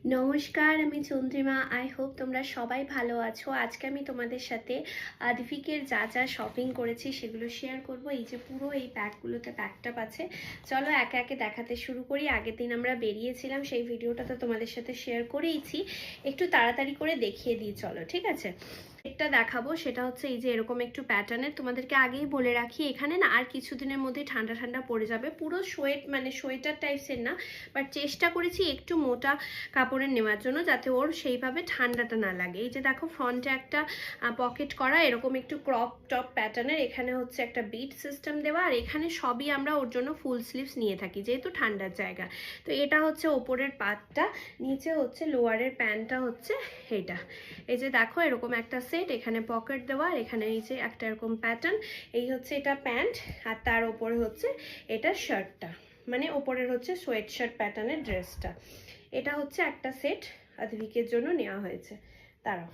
নমস্কার, আমি Chandrima. I hope তোমরা সবাই ভালো আছো। আজকে আমি তোমাদের সাথে আদিভিকের যা যা শপিং করেছি সেগুলো শেয়ার করব। এই যে পুরো এই প্যাকগুলোতে প্যাকটাপ আছে, চলো একে একে দেখাতে শুরু করি। আগের দিন আমরা বেরিয়েছিলাম, সেই ভিডিওটা তো তোমাদের সাথে শেয়ার করেইছি, একটু তাড়াতাড়ি করে দেখিয়ে দিই চলো, ঠিক আছে? একটা দেখাবো, সেটা হচ্ছে এই যে এরকম একটু প্যাটার্নের। তোমাদেরকে আগেই বলে রাখি, এখানে না আর কিছুদিনের মধ্যে ঠান্ডা ঠান্ডা পড়ে যাবে। পুরো সোয়েটার টাইপসের না, বাট চেষ্টা করেছি একটু মোটা কাপড়ের নেওয়ার জন্য, যাতে ওর সেইভাবে ঠান্ডাটা না লাগে। এই যে দেখো, ফ্রন্টে একটা পকেট করা এরকম একটু ক্রপ টপ প্যাটার্নের, এখানে হচ্ছে একটা বিট সিস্টেম দেওয়া, আর এখানে সবই আমরা ওর জন্য ফুল স্লিভস নিয়ে থাকি যেহেতু ঠান্ডার জায়গা। তো এটা হচ্ছে ওপরের পাতটা, নিচে হচ্ছে লোয়ারের প্যান্টটা হচ্ছে এটা। এই যে দেখো এরকম একটা সেট, এখানে পকেট দেওয়া, আর এখানে এই যে একটা এরকম প্যাটার্ন। এই হচ্ছে এটা প্যান্ট, আর তার ওপরে হচ্ছে এটা শার্টটা, মানে ওপরের হচ্ছে সোয়েট শার্ট প্যাটার্নের ড্রেসটা। এটা হচ্ছে একটা সেট আদিভিকের জন্য নেওয়া হয়েছে। তারা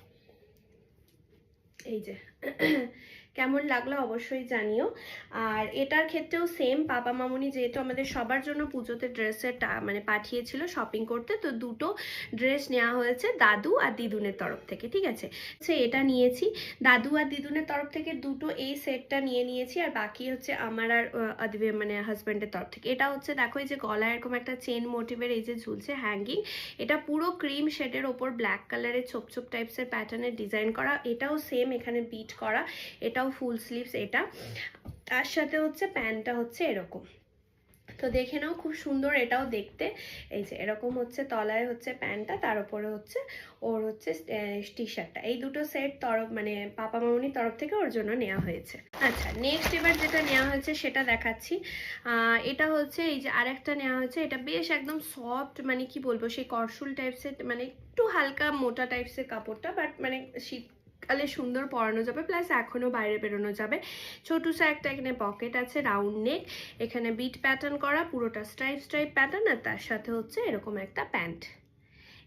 এই যে কেমন লাগলো অবশ্যই জানিও। আর এটার ক্ষেত্রেও সেম, পাপা মামুনি যেহেতু আমাদের সবার জন্য পুজোতে ড্রেসের মানে পাঠিয়েছিল শপিং করতে, তো দুটো ড্রেস নেওয়া হয়েছে দাদু আর দিদুনের তরফ থেকে, ঠিক আছে? এটা নিয়েছি দাদু আর দিদুনের তরফ থেকে দুটো, এই সেটটা নিয়ে নিয়েছি, আর বাকি হচ্ছে আমার আর মানে হাজব্যান্ডের তরফ থেকে। এটা হচ্ছে দেখো, এই যে গলায় এরকম একটা চেন মোটিভের এই যে ঝুলছে হ্যাঙ্গিং, এটা পুরো ক্রিম শেডের ওপর ব্ল্যাক কালারের ছোপ ছোপ টাইপসের প্যাটার্নের ডিজাইন করা। এটাও সেম, এখানে বিট করা, এটাও ফুল স্লিভস। এটা তার সাথে হচ্ছে প্যান্টটা হচ্ছে এরকম, তো দেখে নাও খুব সুন্দর এটাও দেখতে। এই যে এরকম হচ্ছে তলায় হচ্ছে প্যান্টটা, তার উপরে হচ্ছে ওর হচ্ছে টি শার্টটা। এই দুটো সেট মানে পাপা মামুনির তরফ থেকে ওর জন্য নেওয়া হয়েছে। আচ্ছা, নেক্সট এবার যেটা নেওয়া হয়েছে সেটা দেখাচ্ছি। এটা হচ্ছে এই যে আরেকটা নেওয়া হয়েছে, এটা বেশ একদম সফট, মানে কি বলবো, সেই করসুল টাইপসের, মানে একটু হালকা মোটা টাইপসের কাপড়টা, বাট মানে শীতকালে সুন্দর পরানো যাবে, প্লাস এখনও বাইরে বেরোনো যাবে। ছোটুসা একটা এখানে পকেট আছে, রাউন্ড নেক, এখানে বিট প্যাটার্ন করা, পুরোটা স্ট্রাইপ স্ট্রাইপ প্যাটার্ন, আর তার সাথে হচ্ছে এরকম একটা প্যান্ট।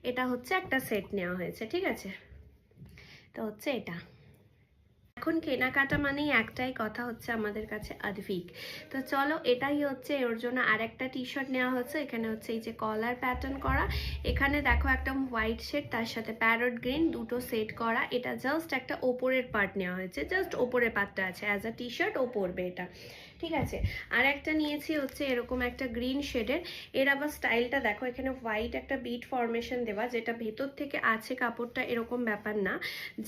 এটা হচ্ছে একটা সেট নেওয়া হয়েছে, ঠিক আছে? তো হচ্ছে এটা। এখন কেনাকাটা মানেই একটাই কথা, হচ্ছে আমাদের কাছে আদিভিক। তো চলো, এটাই হচ্ছে ওর জন্য আরেকটা টি শার্ট নেওয়া হচ্ছে। এখানে হচ্ছে এই যে কলার প্যাটার্ন করা, এখানে দেখো একদম হোয়াইট শেড, তার সাথে প্যারট গ্রিন, দুটো সেট করা। এটা জাস্ট একটা ওপরের পার্ট নেওয়া হয়েছে, জাস্ট ওপরের পার্টটা আছে, অ্যাজ আ টি শার্ট ও পরবে এটা, ঠিক আছে? আর একটা নিয়েছি হচ্ছে এরকম একটা গ্রিন শেডের, এর আবার স্টাইলটা দেখো, এখানে হোয়াইট একটা বিট ফরমেশন দেওয়া, যেটা ভেতর থেকে আছে কাপড়টা এরকম ব্যাপার না,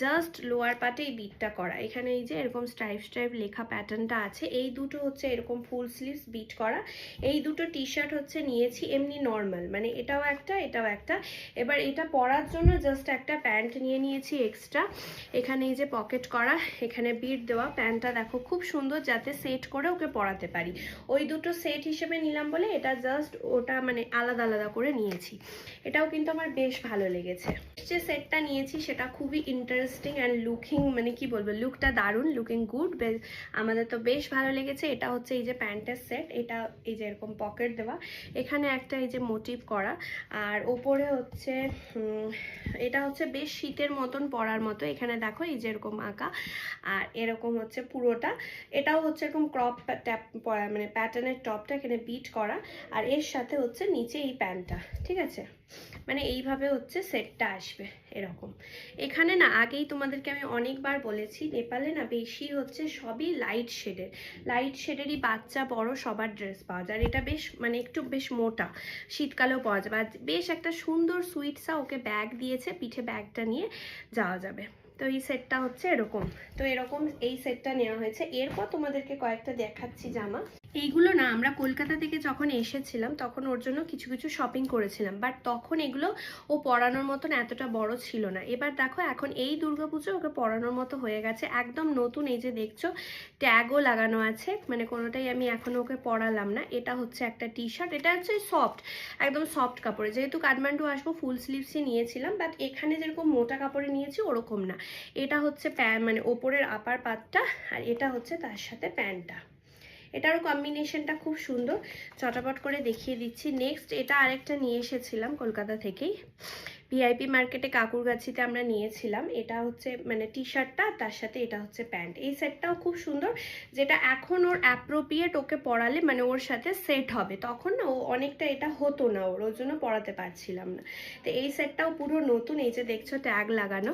জাস্ট লোয়ার পার্টে এই বিটটা করা। এখানে এই যে এরকম স্ট্রাইপ স্ট্রাইপ লেখা প্যাটার্নটা আছে। এই দুটো হচ্ছে এরকম ফুল স্লিভস বিট করা। এই দুটো টি শার্ট হচ্ছে নিয়েছি এমনি নর্মাল, মানে এটাও একটা এটাও একটা। এবার এটা পরার জন্য জাস্ট একটা প্যান্ট নিয়ে নিয়েছি এক্সট্রা, এখানে এই যে পকেট করা, এখানে বিট দেওয়া। প্যান্টটা দেখো খুব সুন্দর, যাতে সেট করে ওকে পরাতে পারি। ওই দুটো সেট হিসেবে নিলাম বলে এটা জাস্ট ওটা মানে আলাদা আলাদা করে নিয়েছি। এটাও কিন্তু আমার বেশ ভালো লেগেছে। যে সেটটা নিয়েছি সেটা খুবই ইন্টারেস্টিং অ্যান্ড লুকিং, মানে কি বলবো, লুকটা দারুণ, লুকিং গুড, আমাদের তো বেশ ভালো লেগেছে। এটা হচ্ছে এই যে প্যান্টের সেট, এটা এই যে এরকম পকেট দেওয়া, এখানে একটা এই যে মোটিভ করা, আর ওপরে হচ্ছে এটা হচ্ছে বেশ শীতের মতন পরার মতো। এখানে দেখো এই যে এরকম আঁকা, আর এরকম হচ্ছে পুরোটা। এটাও হচ্ছে এরকম ক্রপ ট্যাপ মানে প্যাটার্নের টপটা এখানে বিট করা, আর এর সাথে হচ্ছে নিচে এই প্যান্টটা, ঠিক আছে? মানে এইভাবে হচ্ছে সেটটা আসবে এরকম। এখানে না আগেই তোমাদেরকে আমি অনেকবার বলেছি, নেপালে না বেশি হচ্ছে সবই লাইট শেডেরই বাচ্চা বড় সবার ড্রেস পাওয়া যায়। এটা বেশ মানে একটু বেশ মোটা, শীতকালেও পাওয়া যাবে। আর বেশ একটা সুন্দর সুইটসা ওকে ব্যাগ দিয়েছে, পিঠে ব্যাগটা নিয়ে যাওয়া যাবে। তো এই সেটটা হচ্ছে এরকম, তো এরকম এই সেটটা নেওয়া হয়েছে। এরপর তোমাদেরকে কয়েকটা দেখাচ্ছি জামা। এইগুলো না আমরা কলকাতা থেকে যখন এসেছিলাম তখন ওর জন্য কিছু কিছু শপিং করেছিলাম, বাট তখন এগুলো ও পরানোর মতন এতটা বড় ছিল না। এবার দেখো এখন এই দুর্গাপুজো ওকে পরানোর মতো হয়ে গেছে, একদম নতুন। এই যে দেখছো ট্যাগও লাগানো আছে, মানে কোনোটাই আমি এখনো ওকে পরালাম না। এটা হচ্ছে একটা টি শার্ট, এটা হচ্ছে সফট, একদম সফট কাপড়ে, যেহেতু কাঠমান্ডু আসবো ফুল স্লিভসই নিয়েছিলাম, বাট এখানে যেরকম মোটা কাপড়ে নিয়েছি ওরকম না। এটা হচ্ছে মানে ওপরের আপার পাতটা, আর এটা হচ্ছে তার সাথে প্যান্টটা। এটারও কম্বিনেশনটা খুব সুন্দর, চটাপট করে দেখিয়ে দিচ্ছি। নেক্সট এটা আরেকটা নিয়ে এসেছিলাম কলকাতা থেকেই, ভিআইপি মার্কেটে কাকুরগাছিতে আমরা নিয়েছিলাম। এটা হচ্ছে মানে টি শার্টটা, তার সাথে এটা হচ্ছে প্যান্ট। এই সেটটাও খুব সুন্দর, যেটা এখন ওর অ্যাপ্রোপ্রিয়েট, ওকে পরালে মানে ওর সাথে সেট হবে। তখন না ও অনেকটা এটা হতো না, ওর জন্য পরাতে পারছিলাম না। তো এই সেটটাও পুরো নতুন, এই যে দেখছো ট্যাগ লাগানো,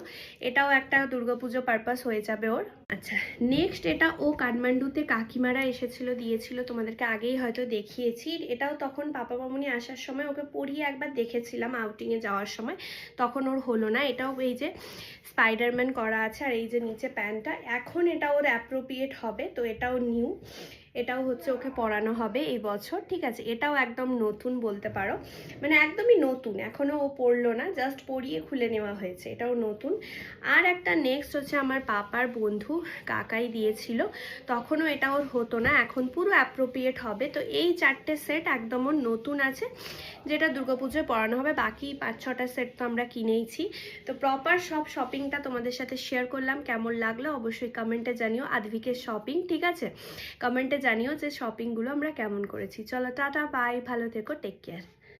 এটাও একটা দুর্গাপুজো পারপাস হয়ে যাবে ওর। আচ্ছা, নেক্সট এটা ও কাঠমান্ডুতে কাকিমারা এসেছিল, দিয়েছিল, তোমাদেরকে আগেই হয়তো দেখিয়েছি। এটাও তখন পাপা মামুনি আসার সময় ওকে পরিয়ে একবার দেখেছিলাম আউটিংয়ে যাওয়ার সময়, তখন ওর হলো না। এটাও এই যে স্পাইডারম্যান করা আছে, আর এই যে নিচে প্যান্টটা, এখন এটা ওর অ্যাপ্রোপ্রিয়েট হবে। তো এটাও নিউ, এটাও হচ্ছে ওকে পরানো হবে এই বছর, ঠিক আছে। এটাও একদম নতুন বলতে পারো, মানে একদমই নতুন, এখনও ও পরলো না, জাস্ট পরিয়ে খুলে নেওয়া হয়েছে, এটাও নতুন। আর একটা নেক্সট হচ্ছে আমার পাপার বন্ধু কাকাই দিয়েছিল, তখনও এটা ওর হতো না, এখন পুরো অ্যাপ্রোপ্রিয়েট হবে। তো এই 4টে সেট একদম ওর নতুন আছে, যেটা দুর্গাপুজোয় পরানো হবে। বাকি 5-6টা সেট তো আমরা কিনেইছি। তো প্রপার সব শপিংটা তোমাদের সাথে শেয়ার করলাম, কেমন লাগলো অবশ্যই কমেন্টে জানিও। আদ্ভিকের শপিং, ঠিক আছে, কমেন্টে জানিও যে শপিংগুলো আমরা কেমন করেছি। চলো টাটা, বাই, ভালো থেকো, টেক কেয়ার।